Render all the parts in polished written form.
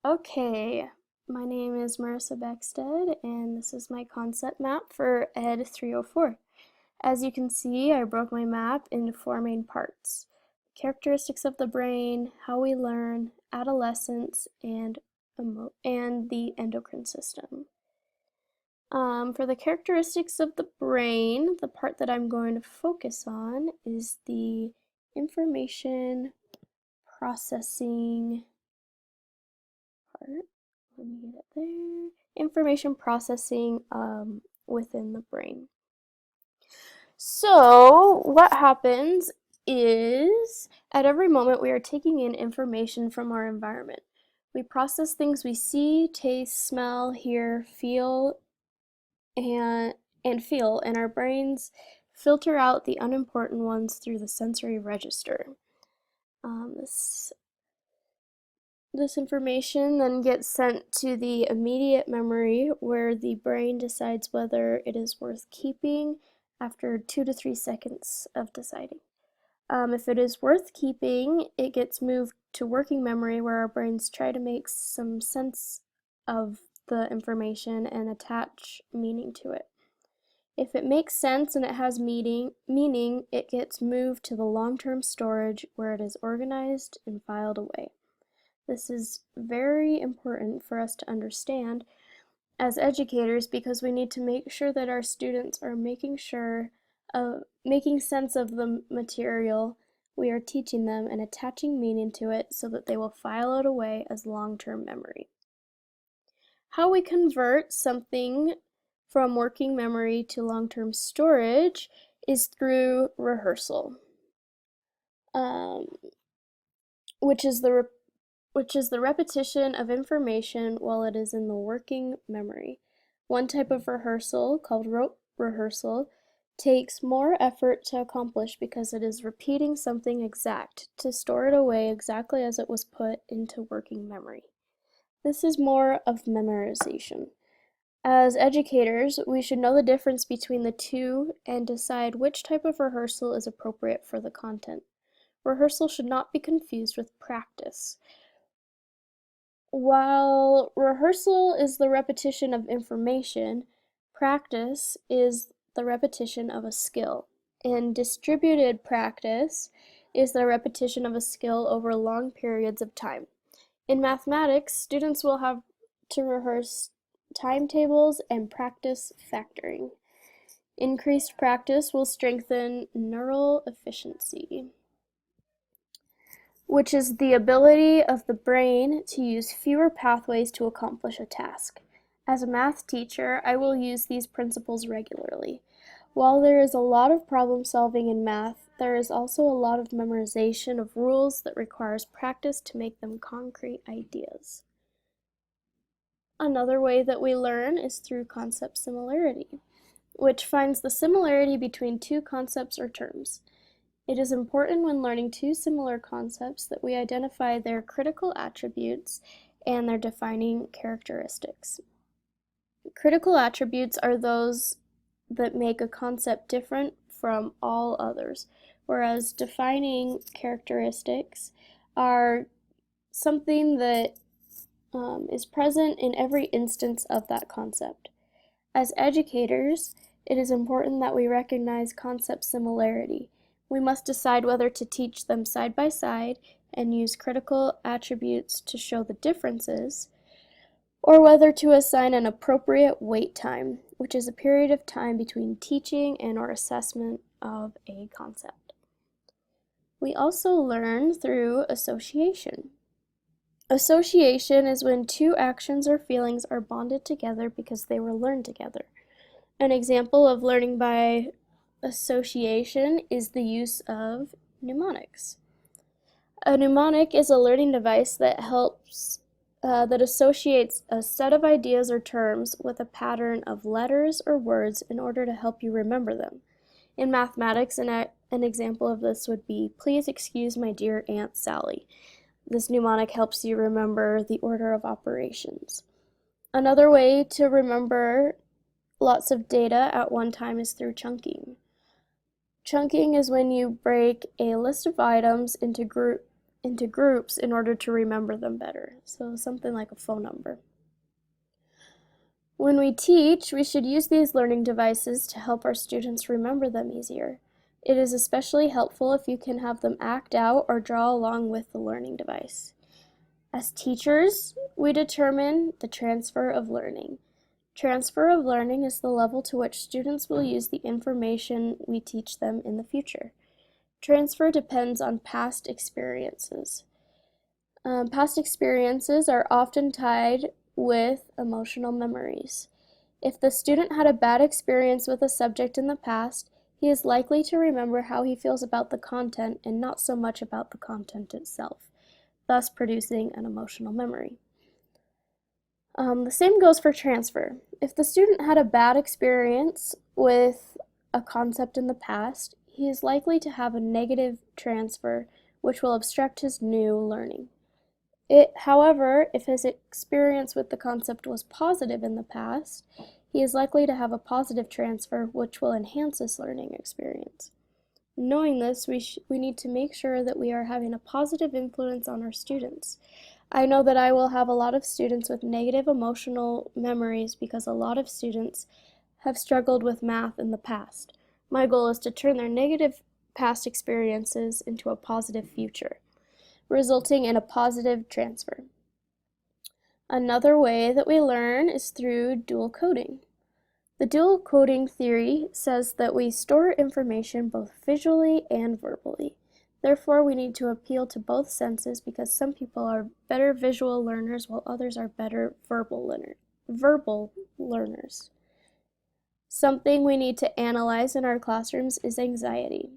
Okay, my name is Marissa Beckstead, and this is my concept map for Ed 304. As you can see, I broke my map into four main parts: characteristics of the brain, how we learn, adolescence, and the endocrine system. For the characteristics of the brain, the part that I'm going to focus on is the information processing part. Let me get it there. Information processing within the brain. So, what happens is at every moment we are taking in information from our environment. We process things we see, taste, smell, hear, feel, and, and our brains filter out the unimportant ones through the sensory register. This information then gets sent to the immediate memory, where the brain decides whether it is worth keeping after 2 to 3 seconds of deciding. If it is worth keeping, it gets moved to working memory, where our brains try to make some sense of the information and attach meaning to it. If it makes sense and it has meaning, it gets moved to the long-term storage, where it is organized and filed away. This is very important for us to understand as educators, because we need to make sure that our students are making sense of the material we are teaching them and attaching meaning to it so that they will file it away as long-term memory. How we convert something from working memory to long-term storage is through rehearsal, which is the repetition of information while it is in the working memory. One type of rehearsal, called rote rehearsal, takes more effort to accomplish because it is repeating something exact to store it away exactly as it was put into working memory. This is more of memorization. As educators, we should know the difference between the two and decide which type of rehearsal is appropriate for the content. Rehearsal should not be confused with practice. While rehearsal is the repetition of information, practice is the repetition of a skill. And distributed practice is the repetition of a skill over long periods of time. In mathematics, students will have to rehearse timetables and practice factoring. Increased practice will strengthen neural efficiency, which is the ability of the brain to use fewer pathways to accomplish a task. As a math teacher, I will use these principles regularly. While there is a lot of problem solving in math, there is also a lot of memorization of rules that requires practice to make them concrete ideas. Another way that we learn is through concept similarity, which finds the similarity between two concepts or terms. It is important when learning two similar concepts that we identify their critical attributes and their defining characteristics. Critical attributes are those that make a concept different from all others, whereas defining characteristics are something that is present in every instance of that concept. As educators, it is important that we recognize concept similarity. We must decide whether to teach them side by side and use critical attributes to show the differences, or whether to assign an appropriate wait time, which is a period of time between teaching and or assessment of a concept. We also learn through association. Association is when two actions or feelings are bonded together because they were learned together. An example of learning by association is the use of mnemonics. A mnemonic is a learning device that associates a set of ideas or terms with a pattern of letters or words in order to help you remember them. In mathematics, an example of this would be, "Please excuse my dear Aunt Sally." This mnemonic helps you remember the order of operations. Another way to remember lots of data at one time is through chunking. Chunking is when you break a list of items into into groups in order to remember them better. So something like a phone number. When we teach, we should use these learning devices to help our students remember them easier. It is especially helpful if you can have them act out or draw along with the learning device. As teachers, we determine the transfer of learning. Transfer of learning is the level to which students will use the information we teach them in the future. Transfer depends on past experiences. Past experiences are often tied with emotional memories. If the student had a bad experience with a subject in the past, he is likely to remember how he feels about the content and not so much about the content itself, thus producing an emotional memory. The same goes for transfer. If the student had a bad experience with a concept in the past, he is likely to have a negative transfer, which will obstruct his new learning. However, if his experience with the concept was positive in the past, he is likely to have a positive transfer, which will enhance his learning experience. Knowing this, we need to make sure that we are having a positive influence on our students. I know that I will have a lot of students with negative emotional memories because a lot of students have struggled with math in the past. My goal is to turn their negative past experiences into a positive future, resulting in a positive transfer. Another way that we learn is through dual coding. The dual coding theory says that we store information both visually and verbally. Therefore, we need to appeal to both senses because some people are better visual learners while others are better verbal learners. Something we need to analyze in our classrooms is anxiety,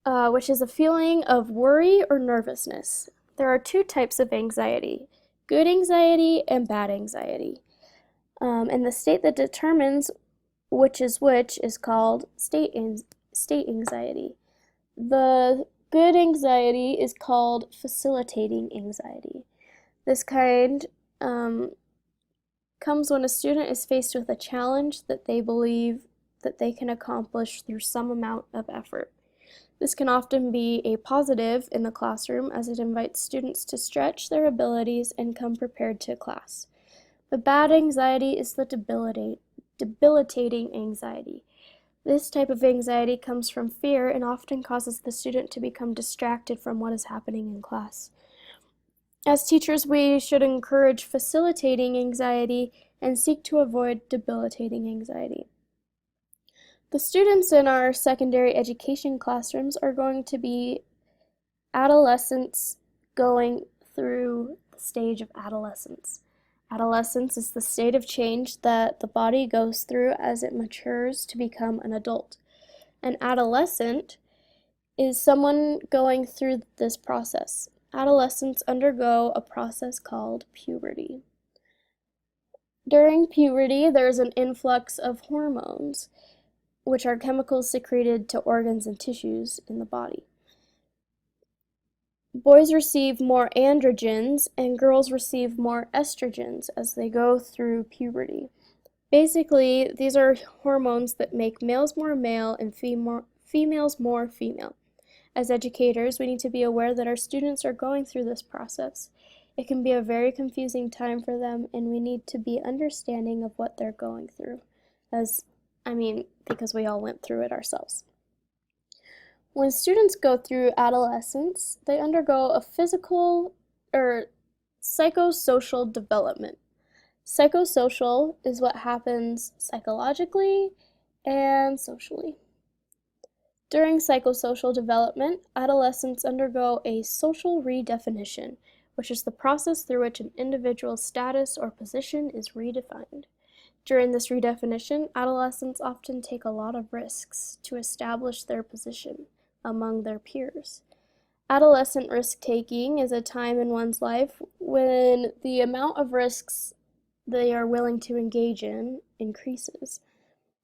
which is a feeling of worry or nervousness. There are two types of anxiety, good anxiety and bad anxiety. And the state that determines which is called state anxiety. The good anxiety is called facilitating anxiety. This kind comes when a student is faced with a challenge that they believe that they can accomplish through some amount of effort. This can often be a positive in the classroom as it invites students to stretch their abilities and come prepared to class. The bad anxiety is the debilitating anxiety. This type of anxiety comes from fear and often causes the student to become distracted from what is happening in class. As teachers, we should encourage facilitating anxiety and seek to avoid debilitating anxiety. The students in our secondary education classrooms are going to be adolescents going through the stage of adolescence. Adolescence is the state of change that the body goes through as it matures to become an adult. An adolescent is someone going through this process. Adolescents undergo a process called puberty. During puberty, there's an influx of hormones, which are chemicals secreted to organs and tissues in the body. Boys receive more androgens and girls receive more estrogens as they go through puberty. Basically, these are hormones that make males more male and females more female. As educators, we need to be aware that our students are going through this process. It can be a very confusing time for them, and we need to be understanding of what they're going through, because we all went through it ourselves. When students go through adolescence, they undergo a physical or psychosocial development. Psychosocial is what happens psychologically and socially. During psychosocial development, adolescents undergo a social redefinition, which is the process through which an individual's status or position is redefined. During this redefinition, adolescents often take a lot of risks to establish their position among their peers. Adolescent risk-taking is a time in one's life when the amount of risks they are willing to engage in increases.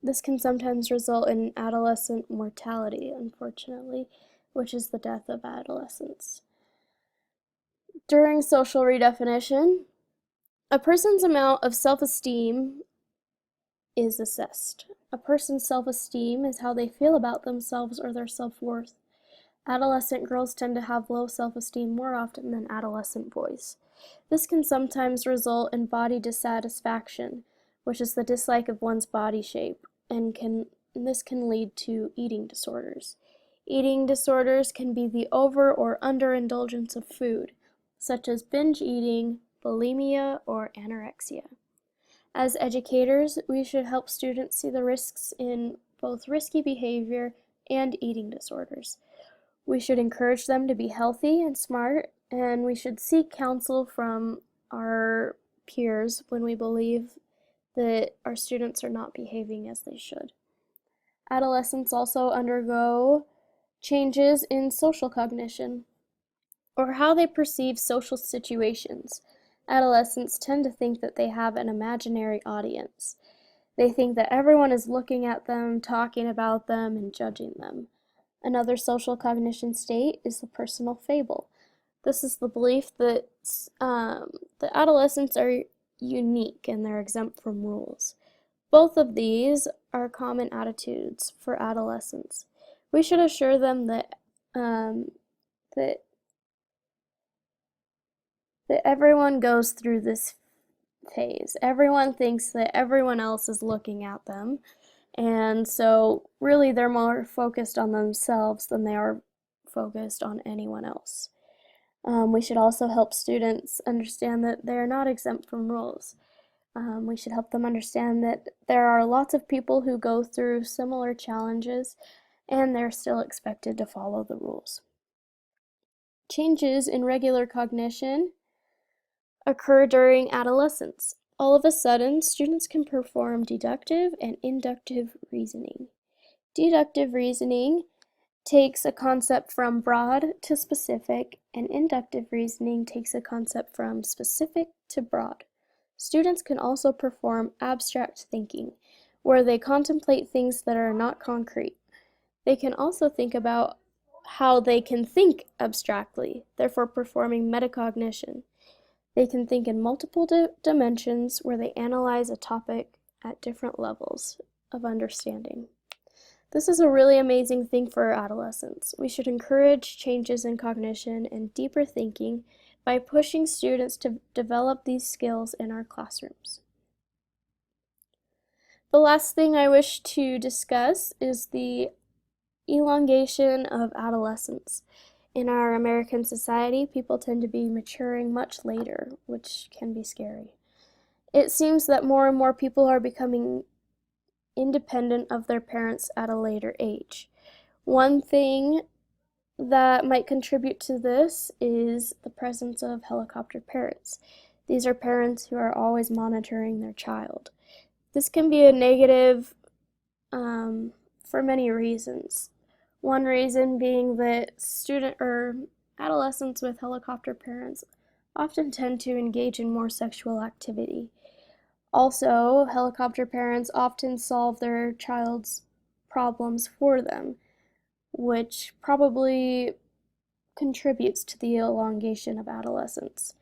This can sometimes result in adolescent mortality, unfortunately, which is the death of adolescents. During social redefinition, a person's amount of self-esteem is assessed. A person's self-esteem is how they feel about themselves or their self-worth. Adolescent girls tend to have low self-esteem more often than adolescent boys. This can sometimes result in body dissatisfaction, which is the dislike of one's body shape, and this can lead to eating disorders. Eating disorders can be the over or underindulgence of food, such as binge eating, bulimia, or anorexia. As educators, we should help students see the risks in both risky behavior and eating disorders. We should encourage them to be healthy and smart, and we should seek counsel from our peers when we believe that our students are not behaving as they should. Adolescents also undergo changes in social cognition, or how they perceive social situations. Adolescents tend to think that they have an imaginary audience. They think that everyone is looking at them, talking about them, and judging them. Another social cognition state is the personal fable. This is the belief that the adolescents are unique and they're exempt from rules. Both of these are common attitudes for adolescents. We should assure them that everyone goes through this phase. Everyone thinks that everyone else is looking at them, and so really they're more focused on themselves than they are focused on anyone else. We should also help students understand that they're not exempt from rules. We should help them understand that there are lots of people who go through similar challenges and they're still expected to follow the rules. Changes in regular cognition occur during adolescence. All of a sudden, students can perform deductive and inductive reasoning. Deductive reasoning takes a concept from broad to specific, and inductive reasoning takes a concept from specific to broad. Students can also perform abstract thinking, where they contemplate things that are not concrete. They can also think about how they can think abstractly, therefore performing metacognition. They can think in multiple dimensions where they analyze a topic at different levels of understanding. This is a really amazing thing for adolescents. We should encourage changes in cognition and deeper thinking by pushing students to develop these skills in our classrooms. The last thing I wish to discuss is the elongation of adolescence. In our American society, people tend to be maturing much later, which can be scary. It seems that more and more people are becoming independent of their parents at a later age. One thing that might contribute to this is the presence of helicopter parents. These are parents who are always monitoring their child. This can be a negative for many reasons. One reason being that adolescents with helicopter parents often tend to engage in more sexual activity. Also, helicopter parents often solve their child's problems for them, which probably contributes to the elongation of adolescence.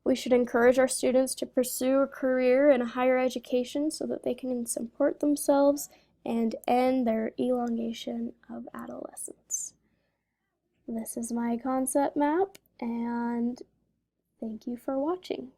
We should encourage our students to pursue a career in a higher education so that they can support themselves and end their elongation of adolescence. This is my concept map, and thank you for watching.